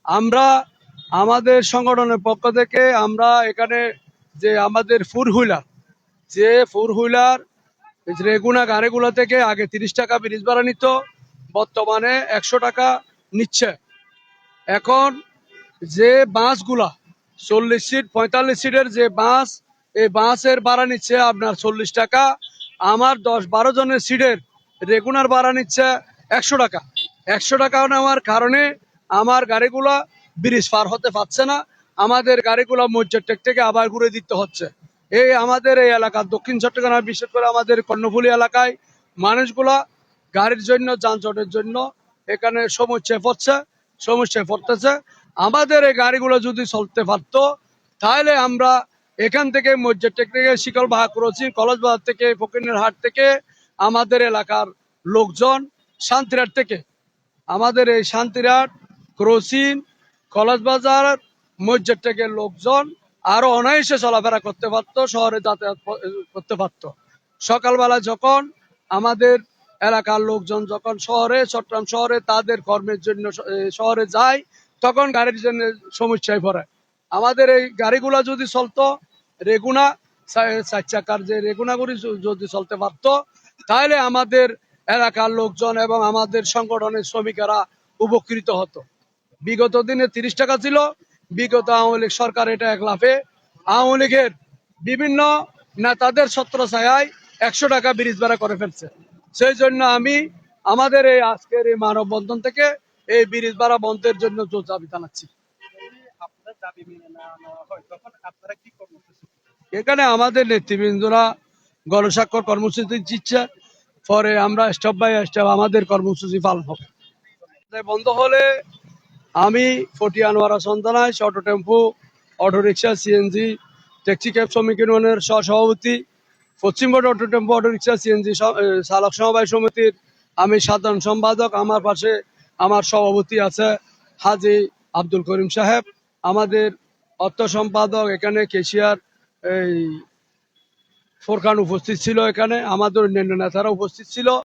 আমরা আমাদের সংগঠনের পক্ষ থেকে আমরা এখানে যে আমাদের ফোর হুইলার রেগুনা গাড়িগুলো থেকে আগে 30 টাকা ব্রিজ ভাড়া নিত, বর্তমানে 100 টাকা নিচ্ছে। এখন যে বাসগুলা 40 সিট 45 সিটের যে বাস, এই বাসের ভাড়া নিচ্ছে আপনার 40 টাকা। আমার 10-12 জনের সিটের রেগুলার ভাড়া নিচ্ছে 100 টাকা। 100 টাকা নেওয়ার কারণে আমার গাড়িগুলা ব্রিজ পার হতে পারছে না, আমাদের গাড়িগুলা মসজিদ থেকে আবার ঘুরে দিতে হচ্ছে। এই আমাদের এই এলাকা দক্ষিণ চট্টগ্রাম, বিশেষ করে আমাদের কর্ণফুলী এলাকায় মানুষগুলা গাড়ির জন্য, যানজটের জন্য এখানে সমস্যায় পড়তেছে। আমাদের এই গাড়িগুলো যদি চলতে পারতো তাহলে আমরা এখান থেকে মসজিদ থেকে, শিকল বাহা ক্রসিং, কলেজ বাজার থেকে, ফকিরের হাট থেকে, আমাদের এলাকার লোকজন শান্তিরহাট থেকে, আমাদের এই শান্তিরহাট, ক্রসিং, কলেজ বাজার, মসজিদ থেকে লোকজন আরো অনায়াসে চলাফেরা করতে পারতো, শহরে যাতায়াত করতে পারতো। সকালবেলা যখন আমাদের এলাকার লোকজন যখন চট্টগ্রাম শহরে তাদের কর্মের জন্য শহরে যায়, তখন গাড়ির জন্য সমস্যায় পড়ে। আমাদের এই গাড়িগুলা যদি চলতো, রেগুনা 4 চাকার যে রেগুনাগুলি যদি চলতে পারতো, তাহলে আমাদের এলাকার লোকজন এবং আমাদের সংগঠনের শ্রমিকেরা উপকৃত হতো। বিগত দিনে 30 টাকা ছিল, বিগত আওয়ামী লীগ সরকার এটা এক লাফে আওয়ামী লীগের বিভিন্ন নেতাদের ছত্রছায়ায় 100 টাকা ব্রিজ ভাড়া করে ফেলছে। সেই জন্য আমি আমাদের এই আজকের এই মানববন্ধন থেকে এই ব্রিজ ভাড়া বন্ধের জন্য জোর দাবি জানাচ্ছি। এখানে আমাদের নেতৃবৃন্দরা গণস্বাক্ষর কর্মসূচি দিচ্ছে, পরে আমরা স্টেপ বাই স্টেপ আমাদের কর্মসূচি পালন হবে। বন্ধ হলে আমি ফটি আনোয়ারা সন্তানায় auto tempo, auto rickshaw, CNG, taxi cab শ্রমিক ইউনিয়নের সহসভাপতি, Paschimbanga auto tempo, auto rickshaw, CNG চালক সমবায় সমিতির আমি সাধারণ সম্পাদক। আমার পাশে আমার সভাপতি আছে হাজি আব্দুল করিম সাহেব, আমাদের অর্থ সম্পাদক, এখানে কেশিয়ার এই ফোরখান উপস্থিত ছিল, এখানে আমাদের অন্যান্য নেতারা উপস্থিত ছিল।